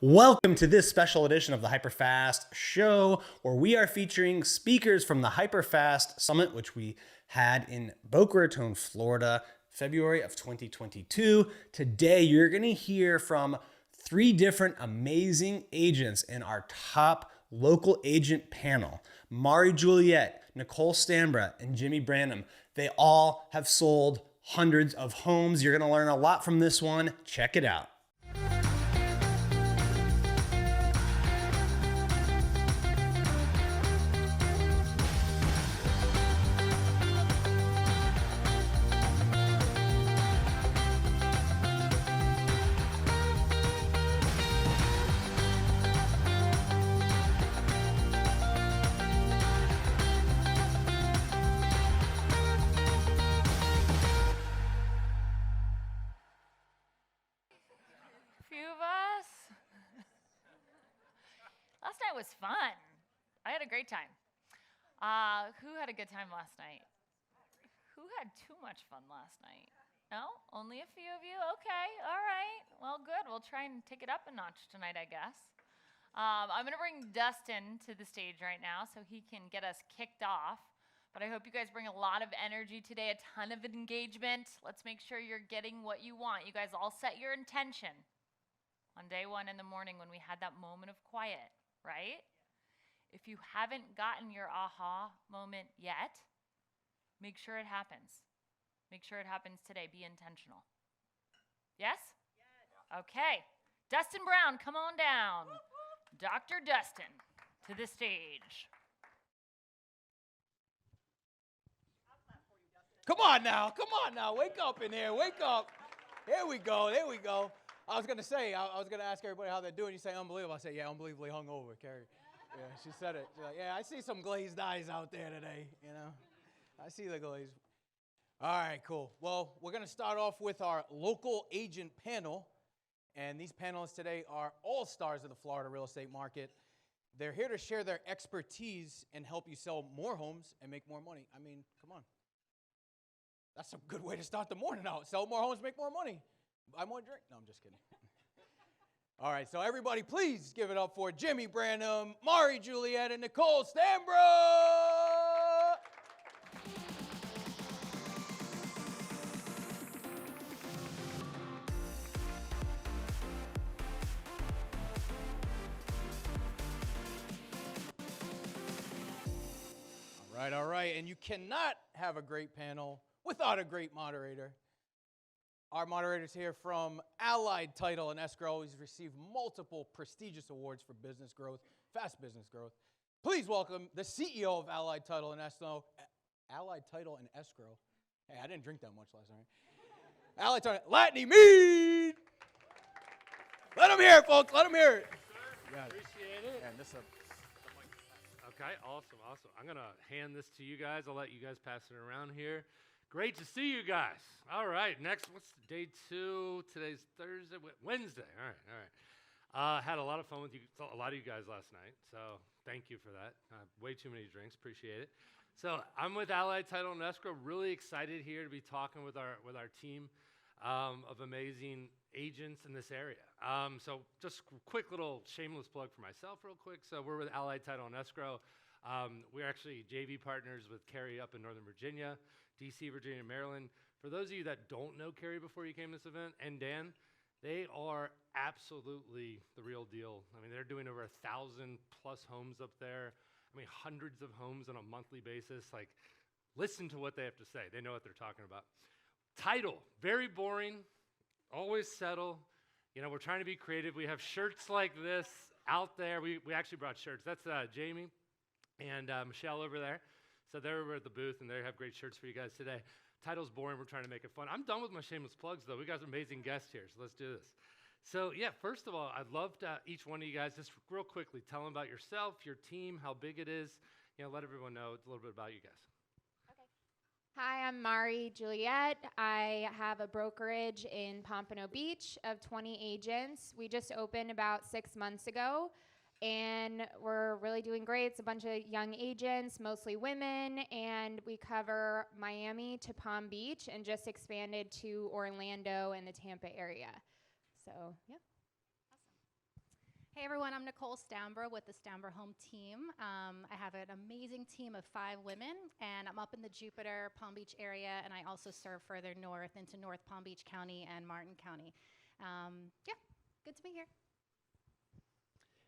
Welcome to this special edition of the HyperFast show, where we are featuring speakers from the HyperFast Summit, which we had in Boca Raton, Florida, February of 2022. Today, you're going to hear from 3 different amazing agents in our top local agent panel. Mari Juliette, Nicole Stambrough, and Jimmy Branham. They all have sold hundreds of homes. You're going to learn a lot from this one. Check it out. Last night was fun. I had a great time. Who had a good time last night? Who had too much fun last night? No? Only a few of you? Okay, all right. Well, good. We'll try and take it up a notch tonight, I guess. I'm going to bring Dustin to the stage right now so he can get us kicked off. But I hope you guys bring a lot of energy today, a ton of engagement. Let's make sure you're getting what you want. You guys all set your intention on day 1 in the morning when we had that moment of quiet. Right? If you haven't gotten your aha moment yet, make sure it happens. Make sure it happens today. Be intentional. Yes? Yes. Okay. Dustin Brown, come on down. Dr. Dustin to the stage. Come on now. Wake up in here. Wake up. There we go. I was going to say, I was going to ask everybody how they're doing. You say unbelievable. I say, yeah, unbelievably hungover, Carrie. Yeah, she said it. She's like, yeah, I see some glazed eyes out there today, you know. I see the glaze. All right, cool. Well, we're going to start off with our local agent panel. And these panelists today are all stars of the Florida real estate market. They're here to share their expertise and help you sell more homes and make more money. I mean, come on. That's a good way to start the morning out. Sell more homes, make more money. Buy more drink? No, I'm just kidding. All right, so everybody please give it up for Jimmy Branham, Mari Juliette, and Nicole Stambrough. All right, and you cannot have a great panel without a great moderator. Our moderators here from Allied Title and Escrow has received multiple prestigious awards for business growth, fast business growth. Please welcome the CEO of Allied Title and Escrow. Allied Title and Escrow. Hey, I didn't drink that much last night. Allied Title, Latney Mead. Let them hear it, folks. Let them hear it. Appreciate it. And this Okay, awesome. I'm going to hand this to you guys. I'll let you guys pass it around here. Great to see you guys. All right, next, what's day 2? Today's Thursday, Wednesday. All right. Had a lot of fun with you, a lot of you guys last night, so thank you for that. Way too many drinks, appreciate it. So I'm with Allied Title and Escrow, really excited here to be talking with our team of amazing agents in this area. So just quick little shameless plug for myself real quick. So we're with Allied Title and Escrow. We're actually JV partners with Carrie up in Northern Virginia, DC, Virginia, Maryland. For those of you that don't know Carrie before you came to this event, and Dan, they are absolutely the real deal. I mean, they're doing over 1,000 plus homes up there. I mean, hundreds of homes on a monthly basis. Like, listen to what they have to say. They know what they're talking about. Title, very boring, always settle. You know, we're trying to be creative. We have shirts like this out there. We actually brought shirts. That's Jamie and Michelle over there. So they're over at the booth, and they have great shirts for you guys today. Title's boring. We're trying to make it fun. I'm done with my shameless plugs, though. We got some amazing guests here, so let's do this. So, yeah, first of all, I'd love to each one of you guys just real quickly tell them about yourself, your team, how big it is. You know, let everyone know a little bit about you guys. Hi, I'm Mari Juliette. I have a brokerage in Pompano Beach of 20 agents. We just opened about 6 months ago, and we're really doing great. It's a bunch of young agents, mostly women, and we cover Miami to Palm Beach and just expanded to Orlando and the Tampa area. So, yeah. Awesome. Hey everyone, I'm Nicole Stambrough with the Stambrough Home Team. I have an amazing team of 5 women, and I'm up in the Jupiter, Palm Beach area, and I also serve further north into North Palm Beach County and Martin County. Yeah, good to be here.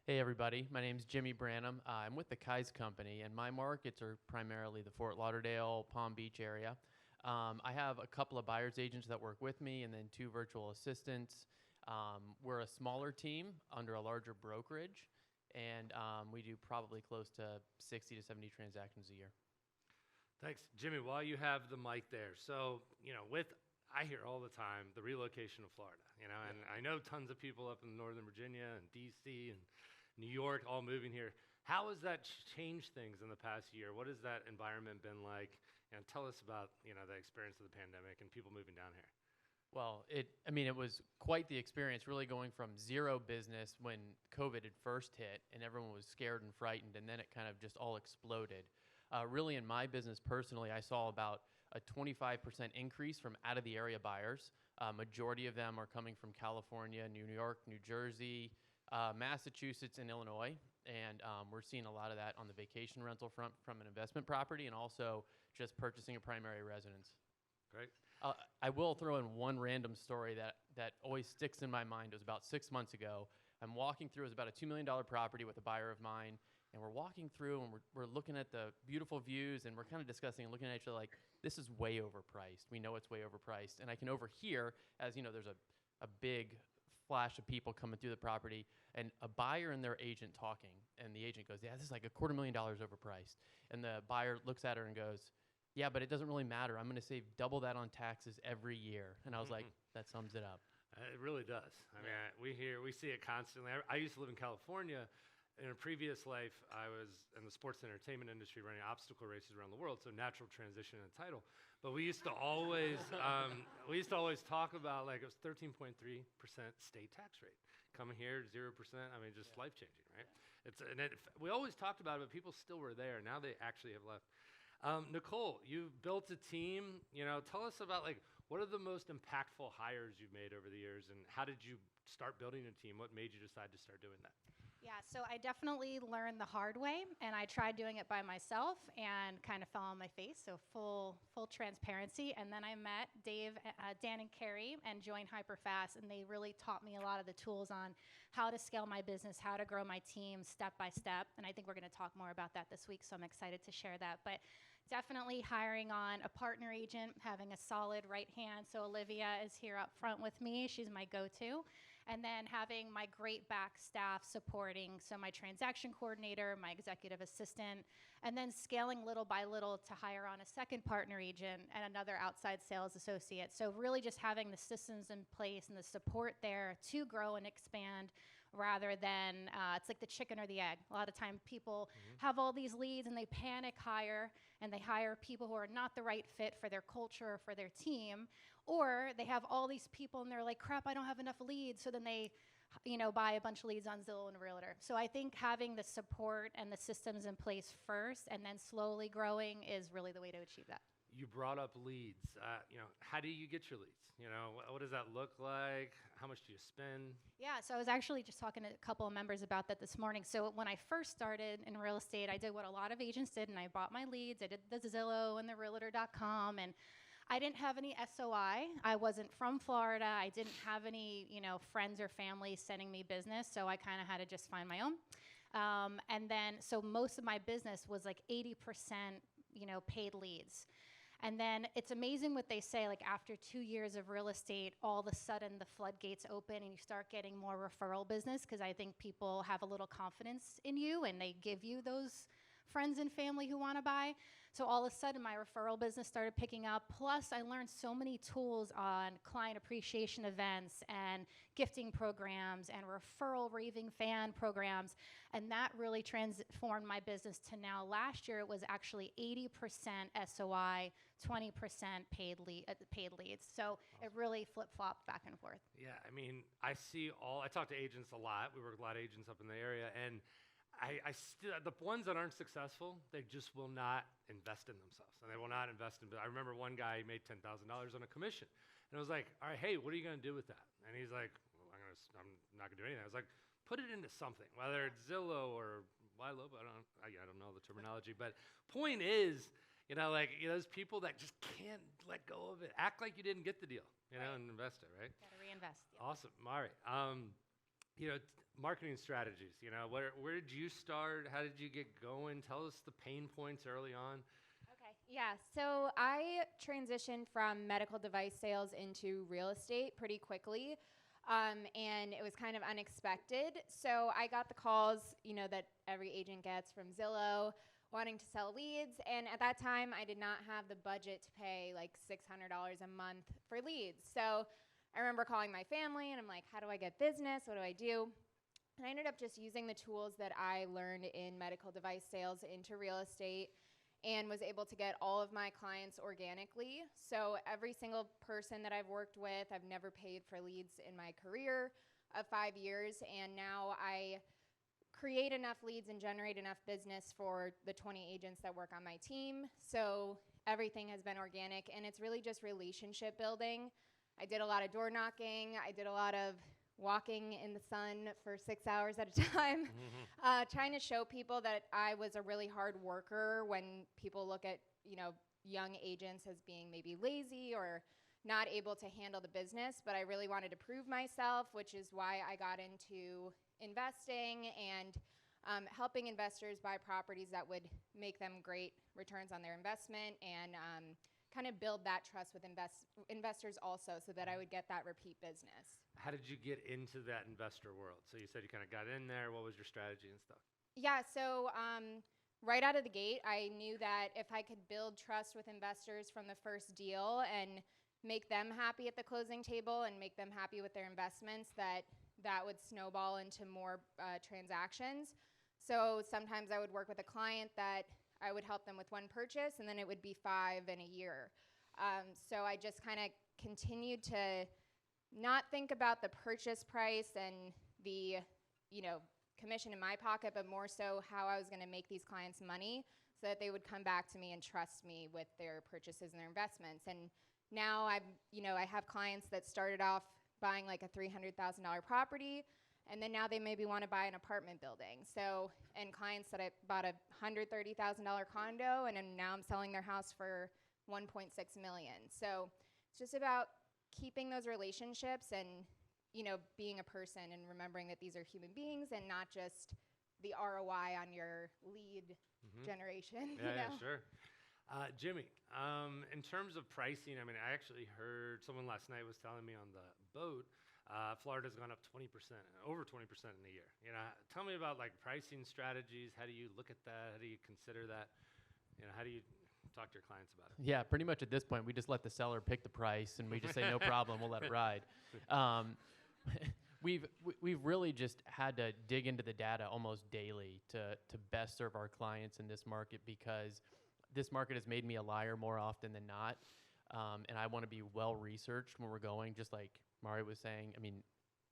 Hey everybody, my name's Jimmy Branham. I'm with the Kai's Company, and my markets are primarily the Fort Lauderdale, Palm Beach area. I have a couple of buyer's agents that work with me, and then 2 virtual assistants. We're a smaller team under a larger brokerage, and we do probably close to 60 to 70 transactions a year. Thanks. Jimmy, while you have the mic there, so, I hear all the time the relocation of Florida, and I know tons of people up in Northern Virginia and DC and New York all moving here. How has that changed things in the past year? What has that environment been like? And tell us about, the experience of the pandemic and people moving down here. Well, it was quite the experience, really going from zero business when COVID had first hit and everyone was scared and frightened, and then it kind of just all exploded. Really, in my business personally, I saw about a 25% increase from out-of-the-area buyers. Majority of them are coming from California, New York, New Jersey, Massachusetts, and Illinois. And we're seeing a lot of that on the vacation rental front from an investment property and also just purchasing a primary residence. Great. I will throw in one random story that always sticks in my mind. It was about 6 months ago. I'm walking through, it was about a $2 million property with a buyer of mine, and we're walking through and we're looking at the beautiful views, and we're kind of discussing and looking at each other like, this is way overpriced. We know it's way overpriced. And I can overhear, as there's a big flash of people coming through the property, and a buyer and their agent talking, and the agent goes, yeah, this is like $250,000 overpriced. And the buyer looks at her and goes, yeah, but it doesn't really matter. I'm going to save double that on taxes every year. And I was like, that sums it up. It really does. I mean, we see it constantly. I used to live in California. In a previous life, I was in the sports and entertainment industry running obstacle races around the world, so natural transition and title. But we used to always talk about, like, it was 13.3% state tax rate. Coming here, 0%, I mean, just life-changing, right? We always talked about it, but people still were there. Now they actually have left. Nicole, you've built a team. Tell us about, what are the most impactful hires you've made over the years, and how did you start building a team? What made you decide to start doing that? Yeah, so I definitely learned the hard way, and I tried doing it by myself and kind of fell on my face, so full transparency. And then I met Dan and Carrie and joined HyperFast, and they really taught me a lot of the tools on how to scale my business, how to grow my team step by step. And I think we're going to talk more about that this week, so I'm excited to share that. But definitely hiring on a partner agent, having a solid right hand. So Olivia is here up front with me. She's my go-to. And then having my great back staff supporting, so my transaction coordinator, my executive assistant, and then scaling little by little to hire on a second partner agent and another outside sales associate. So really just having the systems in place and the support there to grow and expand rather than it's like the chicken or the egg. A lot of time people have all these leads and they panic hire, and they hire people who are not the right fit for their culture or for their team, or they have all these people and they're like, crap, I don't have enough leads. So then they buy a bunch of leads on Zillow and Realtor. So I think having the support and the systems in place first and then slowly growing is really the way to achieve that. You brought up leads. How do you get your leads? What does that look like? How much do you spend? Yeah, so I was actually just talking to a couple of members about that this morning. So when I first started in real estate, I did what a lot of agents did, and I bought my leads. I did the Zillow and the Realtor.com, and I didn't have any SOI. I wasn't from Florida. I didn't have any, friends or family sending me business, so I kind of had to just find my own. And then, so most of my business was like 80%, paid leads. And then it's amazing what they say, like after 2 years of real estate, all of a sudden the floodgates open and you start getting more referral business, because I think people have a little confidence in you and they give you those friends and family who want to buy. So all of a sudden my referral business started picking up. Plus I learned so many tools on client appreciation events and gifting programs and referral raving fan programs. And that really transformed my business to now last year it was actually 80% SOI, 20% paid leads. So it really flip-flopped back and forth. Yeah, I talk to agents a lot. We work with a lot of agents up in the area, and I still, the ones that aren't successful, they just will not invest in themselves, and they will not invest in. I remember one guy made $10,000 on a commission, and I was like, all right, hey, what are you going to do with that? And he's like, well, I'm not going to do anything. I was like, put it into something, whether it's Zillow or YLO, I don't know the terminology, but point is, those people that just can't let go of it, act like you didn't get the deal, and invest it, right? Got to reinvest. Yeah. Awesome, Mari. Marketing strategies. Where did you start? How did you get going? Tell us the pain points early on. Okay. Yeah. So I transitioned from medical device sales into real estate pretty quickly. And it was kind of unexpected. So I got the calls, that every agent gets from Zillow wanting to sell leads. And at that time, I did not have the budget to pay like $600 a month for leads. So I remember calling my family and I'm like, how do I get business? What do I do? And I ended up just using the tools that I learned in medical device sales into real estate and was able to get all of my clients organically. So every single person that I've worked with, I've never paid for leads in my career of 5 years. And now I create enough leads and generate enough business for the 20 agents that work on my team. So everything has been organic, and it's really just relationship building. I did a lot of door knocking. I did a lot of walking in the sun for 6 hours at a time, trying to show people that I was a really hard worker when people look at, young agents as being maybe lazy or not able to handle the business. But I really wanted to prove myself, which is why I got into investing and helping investors buy properties that would make them great returns on their investment and kind of build that trust with investors also, so that I would get that repeat business. How did you get into that investor world? So you said you kind of got in there. What was your strategy and stuff? Yeah, so right out of the gate, I knew that if I could build trust with investors from the first deal and make them happy at the closing table and make them happy with their investments, that would snowball into more transactions. So sometimes I would work with a client that I would help them with one purchase, and then it would be 5 in a year. So I just kind of continued to not think about the purchase price and the, commission in my pocket, but more so how I was going to make these clients money so that they would come back to me and trust me with their purchases and their investments. And now I have clients that started off buying like a $300,000 property, and then now they maybe want to buy an apartment building. So, and clients that I bought a $130,000 condo, and now I'm selling their house for $1.6 million. So it's just about keeping those relationships and, being a person and remembering that these are human beings and not just the ROI on your lead generation. Yeah, sure. Jimmy, in terms of pricing, I actually heard someone last night was telling me on the boat, Florida's gone up 20%, over 20% in a year. Tell me about like pricing strategies. How do you look at that? How do you consider that? How do you talk to your clients about it? Yeah, pretty much at this point, we just let the seller pick the price, and we just say, no problem, we'll let it ride. We've really just had to dig into the data almost daily to best serve our clients in this market, because this market has made me a liar more often than not. And I want to be well-researched when we're going, just like Mari was saying.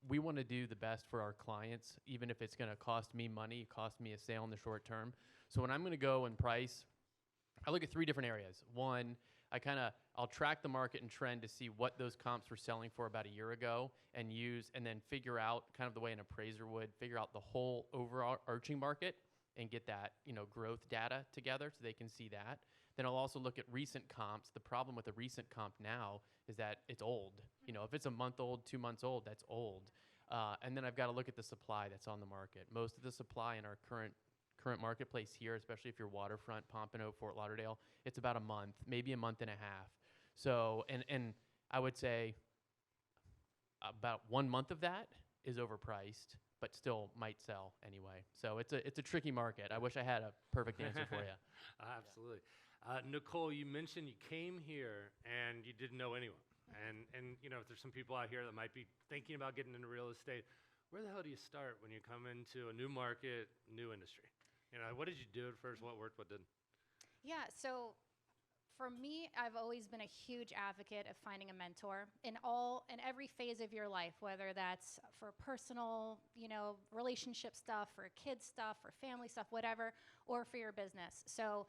We want to do the best for our clients, even if it's going to cost me money, cost me a sale in the short term. So when I'm going to go and price, I look at 3 different areas. One, I'll track the market and trend to see what those comps were selling for about a year ago, and then figure out, kind of the way an appraiser would, figure out the whole overarching market and get that, growth data together so they can see that. Then I'll also look at recent comps. The problem with a recent comp now is that it's old. If it's a month old, 2 months old, that's old. And then I've got to look at the supply that's on the market. Most of the supply in our current marketplace here, especially if you're waterfront, Pompano, Fort Lauderdale, it's about a month, maybe a month and a half. So, and I would say about 1 month of that is overpriced, but still might sell anyway. So it's a tricky market. I wish I had a perfect answer for you. Absolutely. Nicole, you mentioned you came here and you didn't know anyone. And if there's some people out here that might be thinking about getting into real estate, where the hell do you start when you come into a new market, new industry? What did you do at first? What worked, what didn't? Yeah, so for me, I've always been a huge advocate of finding a mentor in every phase of your life, whether that's for personal, relationship stuff, for kid stuff, for family stuff, whatever, or for your business. So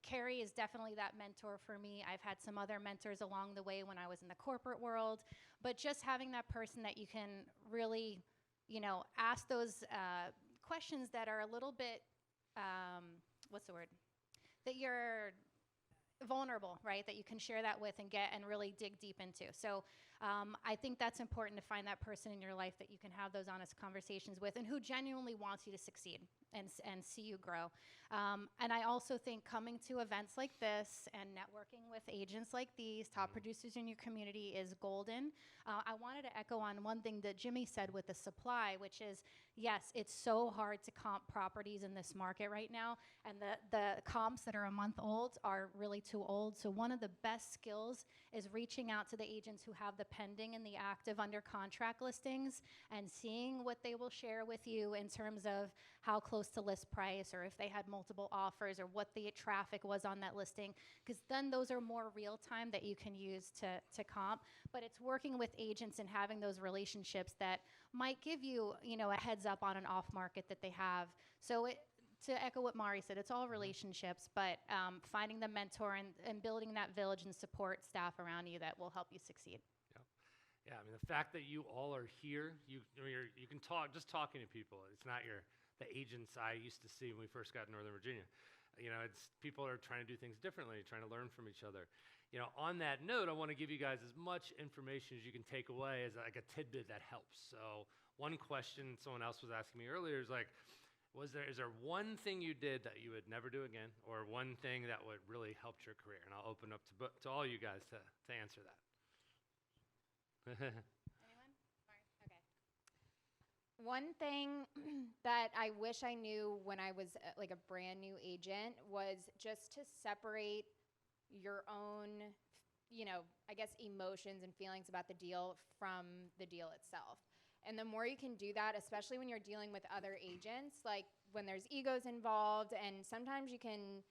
Carrie is definitely that mentor for me. I've had some other mentors along the way when I was in the corporate world, but just having that person that you can really ask those questions that are a little bit, what's the word? That you're vulnerable, right? That you can share that with and really dig deep into. So I think that's important to find that person in your life that you can have those honest conversations with and who genuinely wants you to succeed and see you grow. And I also think coming to events like this and networking with agents like these, top producers in your community, is golden. I wanted to echo on one thing that Jimmy said with the supply, which is, yes, it's so hard to comp properties in this market right now, and the comps that are a month old are really too old. So one of the best skills is reaching out to the agents who have the pending and the active under contract listings and seeing what they will share with you in terms of how close to list price, or if they had multiple offers, or what the traffic was on that listing, because then those are more real time that you can use to comp. But it's working with agents and having those relationships that might give you, a heads up on an off market that they have. So to echo what Mari said, it's all relationships, but finding the mentor and building that village and support staff around you that will help you succeed. Yeah, I mean, the fact that you all are here, you can talk, just talking to people. It's not the agents I used to see when we first got in Northern Virginia. It's people are trying to do things differently, trying to learn from each other. On that note, I want to give you guys as much information as you can take away as like a tidbit that helps. So one question someone else was asking me earlier is like, is there one thing you did that you would never do again, or one thing that would really help your career? And I'll open up to all you guys to answer that. Anyone? Okay. One thing that I wish I knew when I was like a brand new agent was just to separate your own, I guess, emotions and feelings about the deal from the deal itself. And the more you can do that, especially when you're dealing with other agents, like when there's egos involved, and sometimes you can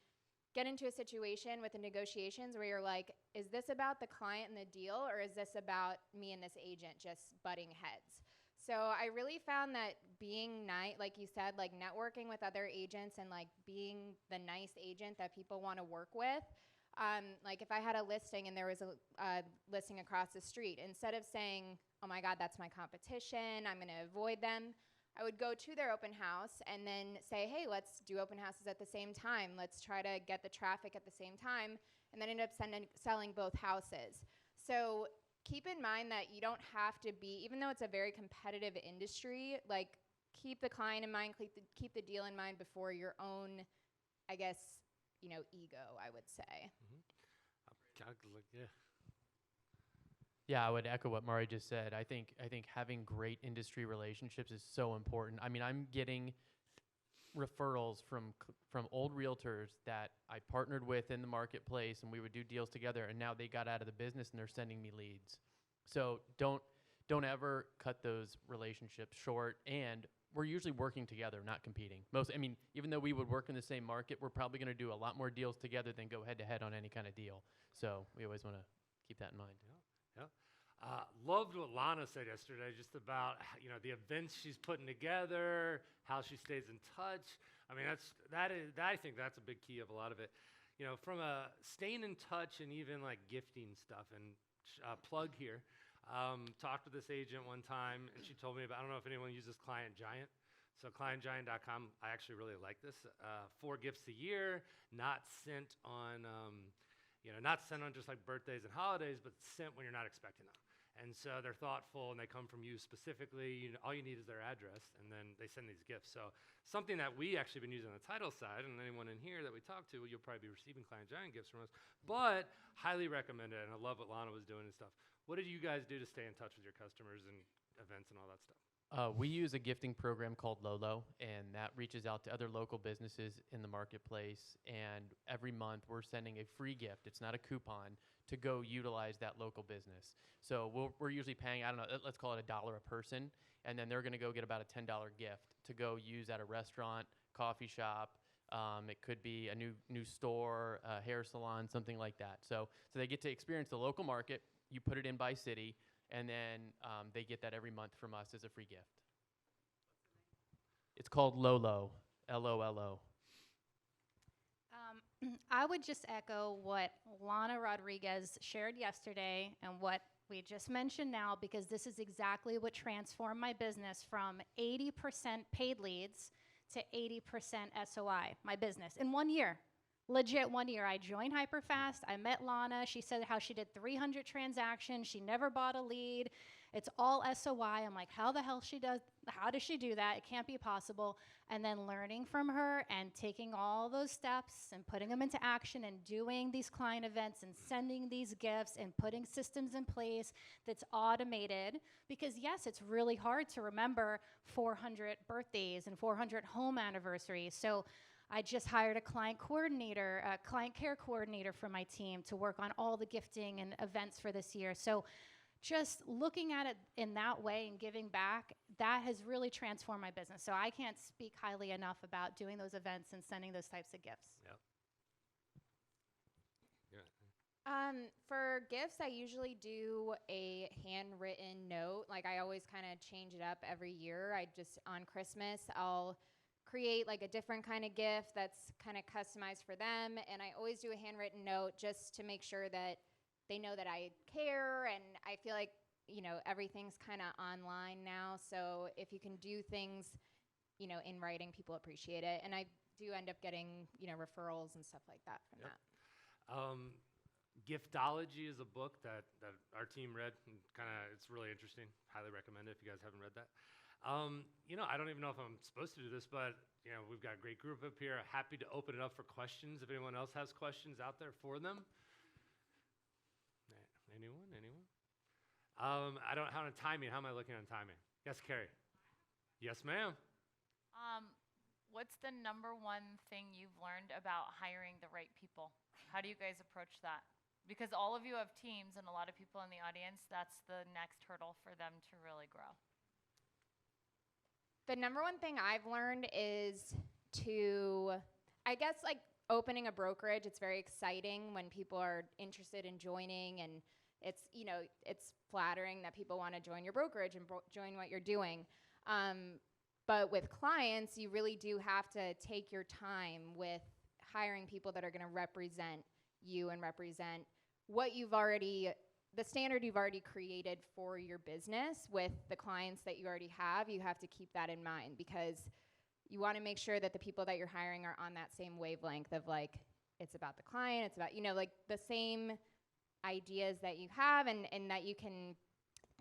get into a situation with the negotiations where you're like, is this about the client and the deal, or is this about me and this agent just butting heads? So I really found that being nice, like you said, like networking with other agents and like being the nice agent that people want to work with. Like if I had a listing and there was a listing across the street, instead of saying, oh my God, that's my competition, I'm gonna avoid them, I would go to their open house and then say, hey, let's do open houses at the same time. Let's try to get the traffic at the same time, and then end up selling both houses. So keep in mind that you don't have to be, even though it's a very competitive industry, like keep the client in mind, keep the deal in mind before your own, I guess, ego, I would say. Yeah. Yeah, I would echo what Mari just said. I think having great industry relationships is so important. I mean, I'm getting referrals from old realtors that I partnered with in the marketplace, and we would do deals together, and now they got out of the business and they're sending me leads. So don't ever cut those relationships short. And we're usually working together, not competing. Even though we would work in the same market, we're probably going to do a lot more deals together than go head to head on any kind of deal. So we always want to keep that in mind. Yeah. Loved what Lana said yesterday, just about the events she's putting together, how she stays in touch. I mean, I think that's a big key of a lot of it. From staying in touch and even like gifting stuff. And plug here, talked with this agent one time, and she told me about, I don't know if anyone uses Client Giant. So clientgiant.com, I actually really like this. 4 gifts a year, not sent on just like birthdays and holidays, but sent when you're not expecting them. And so they're thoughtful, and they come from you specifically. All you need is their address, and then they send these gifts. So something that we actually been using on the title side, and anyone in here that we talk to, you'll probably be receiving Client Giant gifts from us, but highly recommend it, and I love what Lana was doing and stuff. What did you guys do to stay in touch with your customers and events and all that stuff? We use a gifting program called Lolo, and that reaches out to other local businesses in the marketplace. And every month we're sending a free gift. It's not a coupon to go utilize that local business. So we're usually paying, I don't know, let's call it $1 a person. And then they're going to go get about a $10 gift to go use at a restaurant, coffee shop. It could be a new store, a hair salon, something like that. So they get to experience the local market. You put it in by city. And then they get that every month from us as a free gift. It's called Lolo, Lolo. I would just echo what Lana Rodriguez shared yesterday and what We just mentioned now, because this is exactly what transformed my business from 80% paid leads to 80% SOI, my business, in 1 year. Legit 1 year. I joined HyperFast. I met Lana. She said how she did 300 transactions. She never bought a lead. It's all SOI. I'm like, how the hell how does she do that? It can't be possible. And then learning from her and taking all those steps and putting them into action and doing these client events and sending these gifts and putting systems in place that's automated. Because yes, it's really hard to remember 400 birthdays and 400 home anniversaries. So I just hired a client care coordinator for my team to work on all the gifting and events for this year. So just looking at it in that way and giving back, that has really transformed my business. So I can't speak highly enough about doing those events and sending those types of gifts. Yep. For gifts, I usually do a handwritten note. Like, I always kind of change it up every year. On Christmas, I'll create like a different kind of gift that's kind of customized for them. And I always do a handwritten note just to make sure that they know that I care. And I feel like, everything's kind of online now. So if you can do things, in writing, people appreciate it. And I do end up getting, referrals and stuff like that from that. Giftology is a book that our team read. It's really interesting. Highly recommend it if you guys haven't read that. I don't even know if I'm supposed to do this, but we've got a great group up here. Happy to open it up for questions if anyone else has questions out there for them. Anyone? I don't how on timing. How am I looking on timing? Yes, Carrie. Yes, ma'am. What's the number one thing you've learned about hiring the right people? How do you guys approach that? Because all of you have teams, and a lot of people in the audience, that's the next hurdle for them to really grow. The number one thing I've learned is to, opening a brokerage. It's very exciting when people are interested in joining, and it's flattering that people want to join your brokerage and join what you're doing. But with clients, you really do have to take your time with hiring people that are going to represent you and represent what the standard you've already created for your business with the clients that you already have. You have to keep that in mind, because you want to make sure that the people that you're hiring are on that same wavelength of it's about the client, it's about, the same ideas that you have, and that you can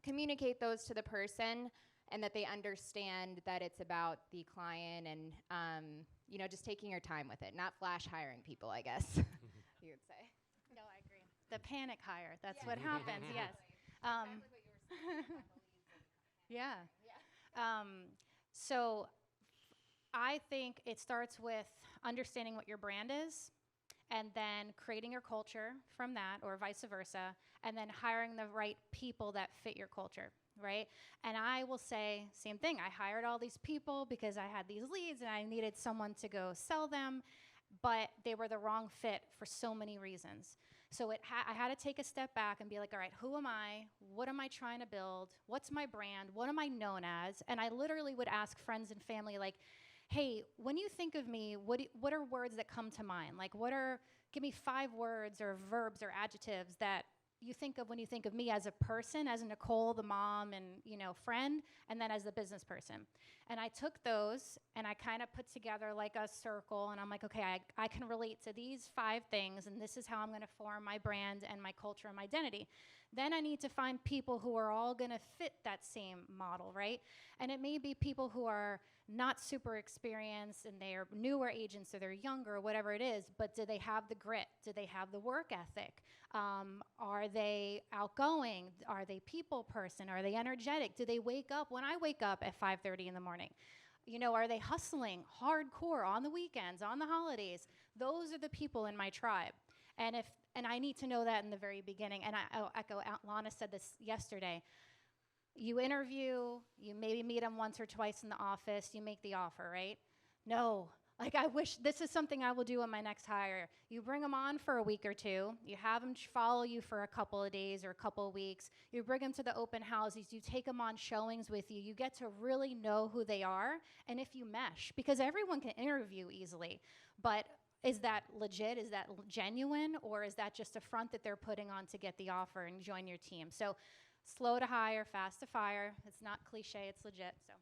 communicate those to the person, and that they understand that it's about the client, and, just taking your time with it, not flash hiring people, I guess you would say. No, I agree. The panic hire, that's what happens, yes. Yeah. So I think it starts with understanding what your brand is, and then creating your culture from that, or vice versa, and then hiring the right people that fit your culture, right? And I will say, same thing. I hired all these people because I had these leads and I needed someone to go sell them, but they were the wrong fit for so many reasons. So I had to take a step back and be like, all right, who am I? What am I trying to build? What's my brand? What am I known as? And I literally would ask friends and family, hey, when you think of me, what are words that come to mind? Give me 5 words or verbs or adjectives that you think of when you think of me as a person, as Nicole, the mom and, friend, and then as the business person. And I took those and I kind of put together a circle, and I'm like, okay, I can relate to these 5 things, and this is how I'm going to form my brand and my culture and my identity. Then I need to find people who are all going to fit that same model, right? And it may be people who are not super experienced and they're newer agents, or they're younger, or whatever it is, but do they have the grit? Do they have the work ethic? Are they outgoing? Are they people person? Are they energetic? Do they wake up when I wake up at 5:30 in the morning? Are they hustling hardcore on the weekends, on the holidays? Those are the people in my tribe. And I need to know that in the very beginning. And I'll echo, Lana said this yesterday. You interview, you maybe meet them once or twice in the office, you make the offer, right? No, I wish this is something I will do on my next hire. You bring them on for a week or two, you have them follow you for a couple of days or a couple of weeks, you bring them to the open houses, you take them on showings with you, you get to really know who they are, and if you mesh, because everyone can interview easily, but is that legit? Is that genuine? Or is that just a front that they're putting on to get the offer and join your team? So slow to hire, fast to fire. It's not cliche, it's legit. So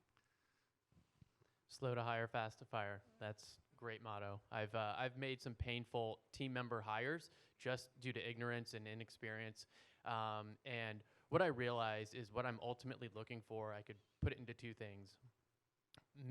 Slow to hire, fast to fire. That's a great motto. I've made some painful team member hires just due to ignorance and inexperience. And what I realized is what I'm ultimately looking for, I could put it into two things.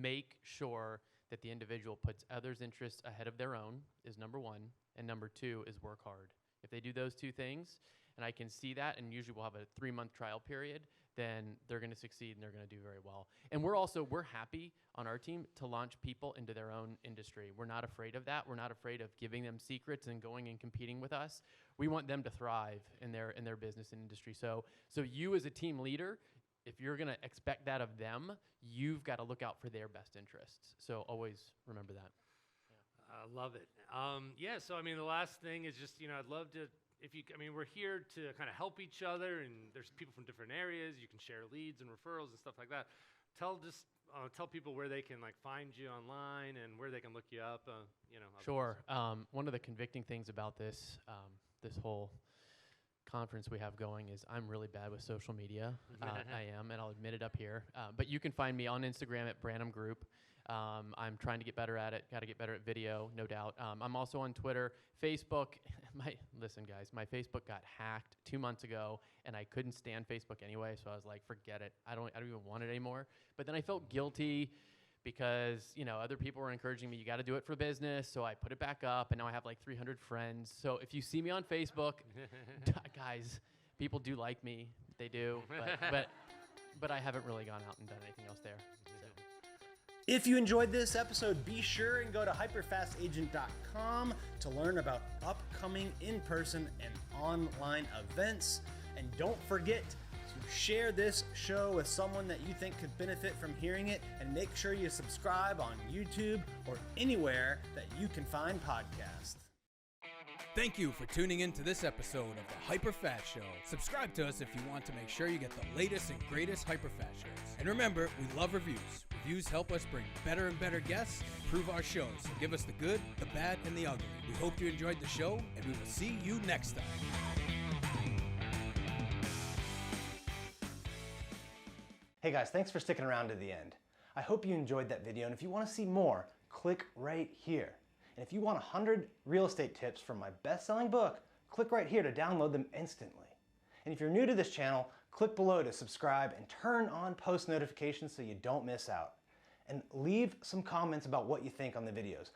Make sure that the individual puts others' interests ahead of their own is number one, and number two is work hard. If they do those two things, and I can see that, and usually we'll have a 3-month trial period, then they're going to succeed and they're going to do very well. And we're happy on our team to launch people into their own industry. We're not afraid of that. We're not afraid of giving them secrets and going and competing with us. We want them to thrive in their business and industry. So you as a team leader, if you're going to expect that of them, you've got to look out for their best interests. So always remember that. I love it. Yeah, so I mean, the last thing is just, I'd love to, we're here to kind of help each other, and there's people from different areas. You can share leads and referrals and stuff like that. Tell people where they can find you online and where they can look you up. Sure. One of the convicting things about this whole conference we have going is I'm really bad with social media. I am, and I'll admit it up here. But you can find me on Instagram at Branham Group. I'm trying to get better at it. Got to get better at video, no doubt. I'm also on Twitter, Facebook. Listen, guys, my Facebook got hacked 2 months ago, and I couldn't stand Facebook anyway. So I was like, forget it. I don't even want it anymore. But then I felt guilty because other people were encouraging me. You got to do it for business. So I put it back up, and now I have like 300 friends. So if you see me on Facebook, guys, people do like me. They do. But I haven't really gone out and done anything else there. So. If you enjoyed this episode, be sure and go to hyperfastagent.com to learn about upcoming in-person and online events. And don't forget to share this show with someone that you think could benefit from hearing it, and make sure you subscribe on YouTube or anywhere that you can find podcasts. Thank you for tuning in to this episode of the HyperFast Show. Subscribe to us if you want to make sure you get the latest and greatest HyperFast shows. And remember, we love reviews. Reviews help us bring better and better guests and improve our shows. So give us the good, the bad, and the ugly. We hope you enjoyed the show, and we will see you next time. Hey guys, thanks for sticking around to the end. I hope you enjoyed that video, and if you want to see more, click right here. And if you want 100 real estate tips from my best-selling book, click right here to download them instantly. And if you're new to this channel, click below to subscribe and turn on post notifications so you don't miss out. And leave some comments about what you think on the videos.